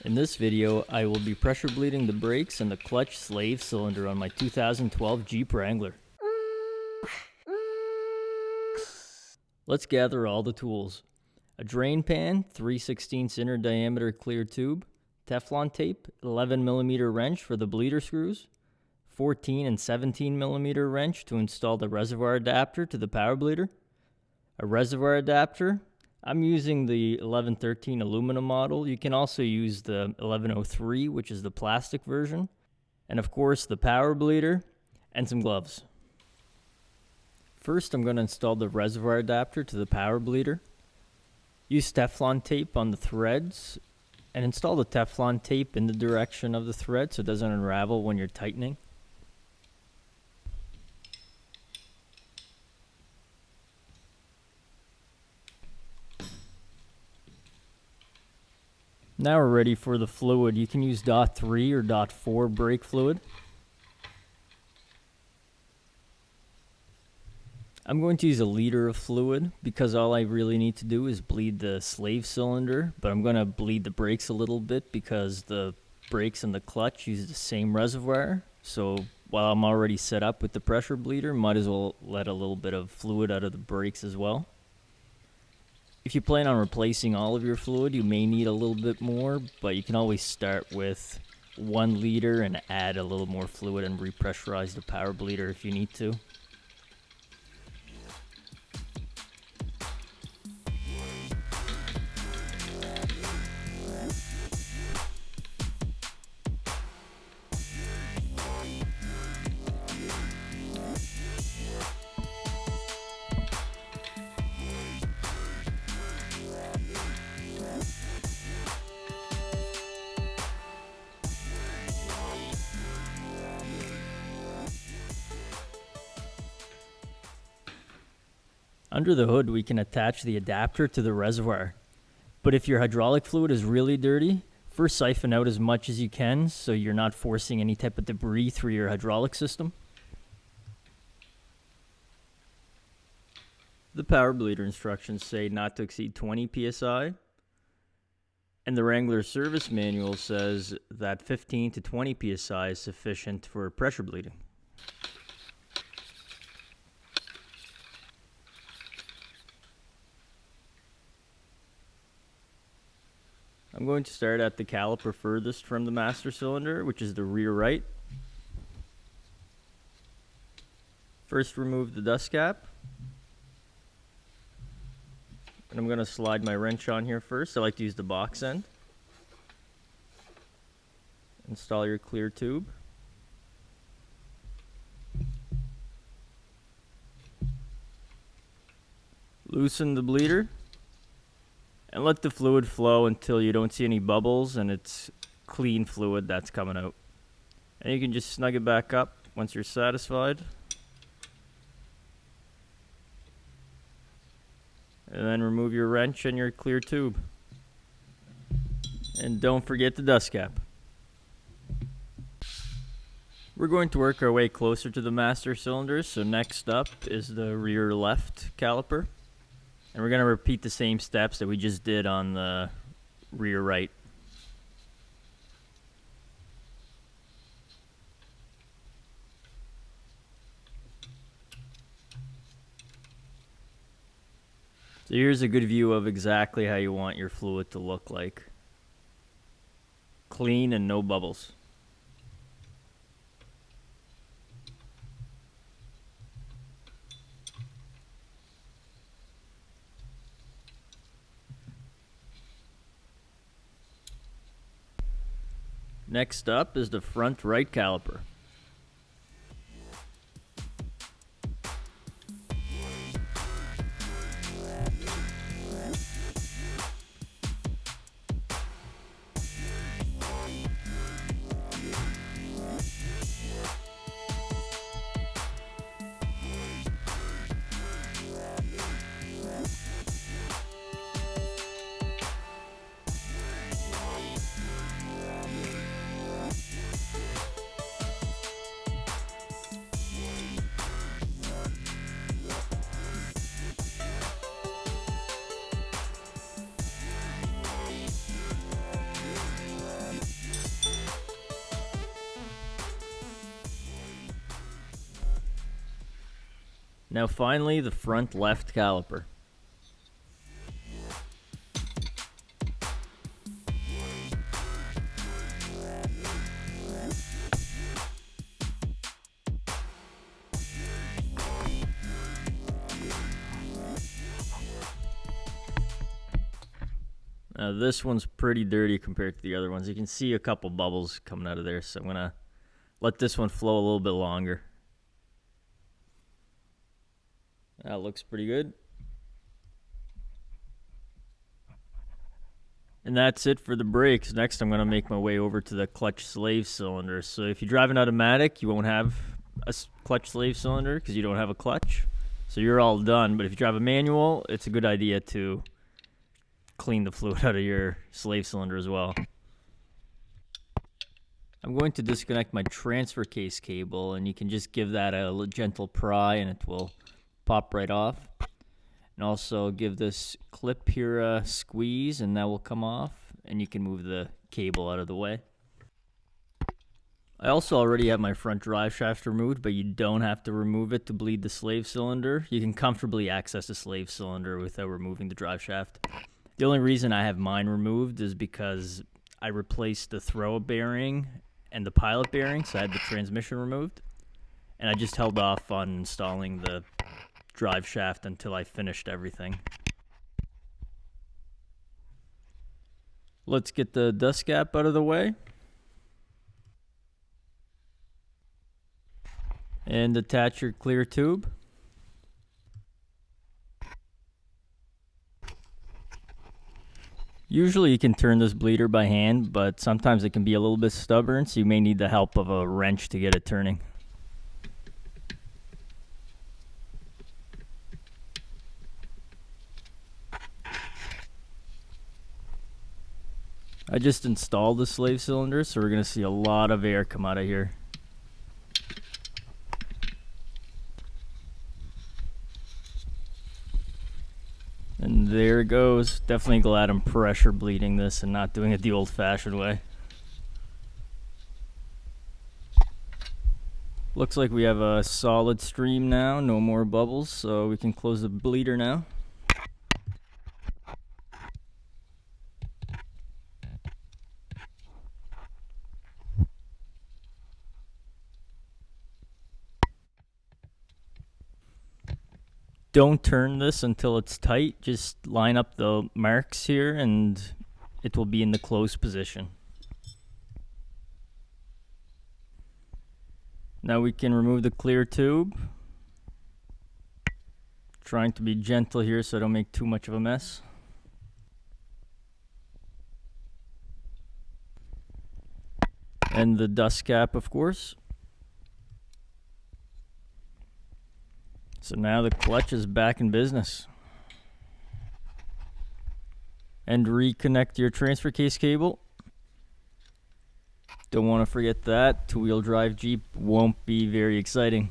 In this video, I will be pressure bleeding the brakes and the clutch slave cylinder on my 2012 Jeep Wrangler. Let's gather all the tools. A drain pan, 3/16 inner diameter clear tube, Teflon tape, 11mm wrench for the bleeder screws, 14 and 17mm wrench to install the reservoir adapter to the power bleeder, a reservoir adapter. I'm using the 1113 aluminum model. You can also use the 1103, which is the plastic version. And of course, the power bleeder and some gloves. First, I'm going to install the reservoir adapter to the power bleeder. Use Teflon tape on the threads and install the Teflon tape in the direction of the thread so it doesn't unravel when you're tightening. Now we're ready for the fluid. You can use .3 or .4 brake fluid. I'm going to use 1 liter of fluid because all I really need to do is bleed the slave cylinder, but I'm going to bleed the brakes a little bit because the brakes and the clutch use the same reservoir. So while I'm already set up with the pressure bleeder, might as well let a little bit of fluid out of the brakes as well. If you plan on replacing all of your fluid, you may need a little bit more, but you can always start with 1 liter and add a little more fluid and repressurize the power bleeder if you need to. Under the hood, we can attach the adapter to the reservoir. But if your hydraulic fluid is really dirty, first siphon out as much as you can so you're not forcing any type of debris through your hydraulic system. The power bleeder instructions say not to exceed 20 psi, and the Wrangler service manual says that 15 to 20 psi is sufficient for pressure bleeding. I'm going to start at the caliper furthest from the master cylinder, which is the rear right. First, remove the dust cap. And I'm going to slide my wrench on here first. I like to use the box end. Install your clear tube. Loosen the bleeder. And let the fluid flow until you don't see any bubbles and it's clean fluid that's coming out. And you can just snug it back up once you're satisfied. And then remove your wrench and your clear tube. And don't forget the dust cap. We're going to work our way closer to the master cylinder, so next up is the rear left caliper. And we're going to repeat the same steps that we just did on the rear right. So here's a good view of exactly how you want your fluid to look like. Clean and no bubbles. Next up is the front right caliper. Now finally, the front left caliper. Now this one's pretty dirty compared to the other ones. You can see a couple bubbles coming out of there, so I'm gonna let this one flow a little bit longer. That looks pretty good. And that's it for the brakes. Next, I'm going to make my way over to the clutch slave cylinder. So if you drive an automatic, you won't have a clutch slave cylinder because you don't have a clutch. So you're all done. But if you drive a manual, it's a good idea to clean the fluid out of your slave cylinder as well. I'm going to disconnect my transfer case cable, and you can just give that a gentle pry and it will pop right off. And also give this clip here a squeeze and that will come off, and you can move the cable out of the way. I also already have my front drive shaft removed, but you don't have to remove it to bleed the slave cylinder. You can comfortably access the slave cylinder without removing the drive shaft. The only reason I have mine removed is because I replaced the throw bearing and the pilot bearing, so I had the transmission removed. And I just held off on installing the drive shaft until I finished everything. Let's get the dust cap out of the way. And attach your clear tube. Usually you can turn this bleeder by hand, but sometimes it can be a little bit stubborn, so you may need the help of a wrench to get it turning. I just installed the slave cylinder, so we're going to see a lot of air come out of here. And there it goes. Definitely glad I'm pressure bleeding this and not doing it the old-fashioned way. Looks like we have a solid stream now, no more bubbles, so we can close the bleeder now. Don't turn this until it's tight. Just line up the marks here and it will be in the closed position. Now we can remove the clear tube. Trying to be gentle here so I don't make too much of a mess. And the dust cap, of course. So now the clutch is back in business. And reconnect your transfer case cable. Don't want to forget that. Two-wheel drive Jeep won't be very exciting.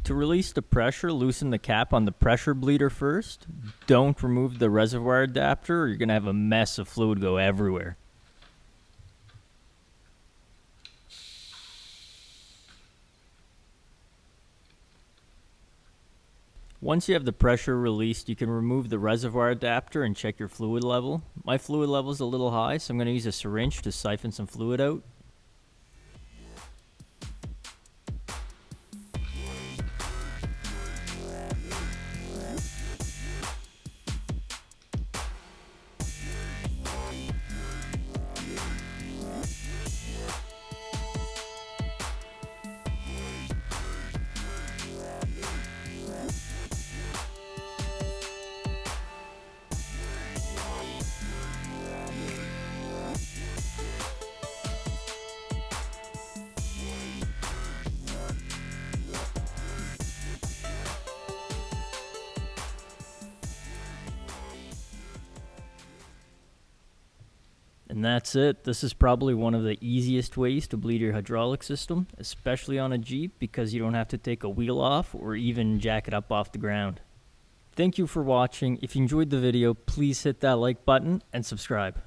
To release the pressure, loosen the cap on the pressure bleeder first. Don't remove the reservoir adapter or you're going to have a mess of fluid go everywhere. Once you have the pressure released, you can remove the reservoir adapter and check your fluid level. My fluid level is a little high, so I'm going to use a syringe to siphon some fluid out. And that's it. This is probably one of the easiest ways to bleed your hydraulic system, especially on a Jeep, because you don't have to take a wheel off or even jack it up off the ground. Thank you for watching. If you enjoyed the video, please hit that like button and subscribe.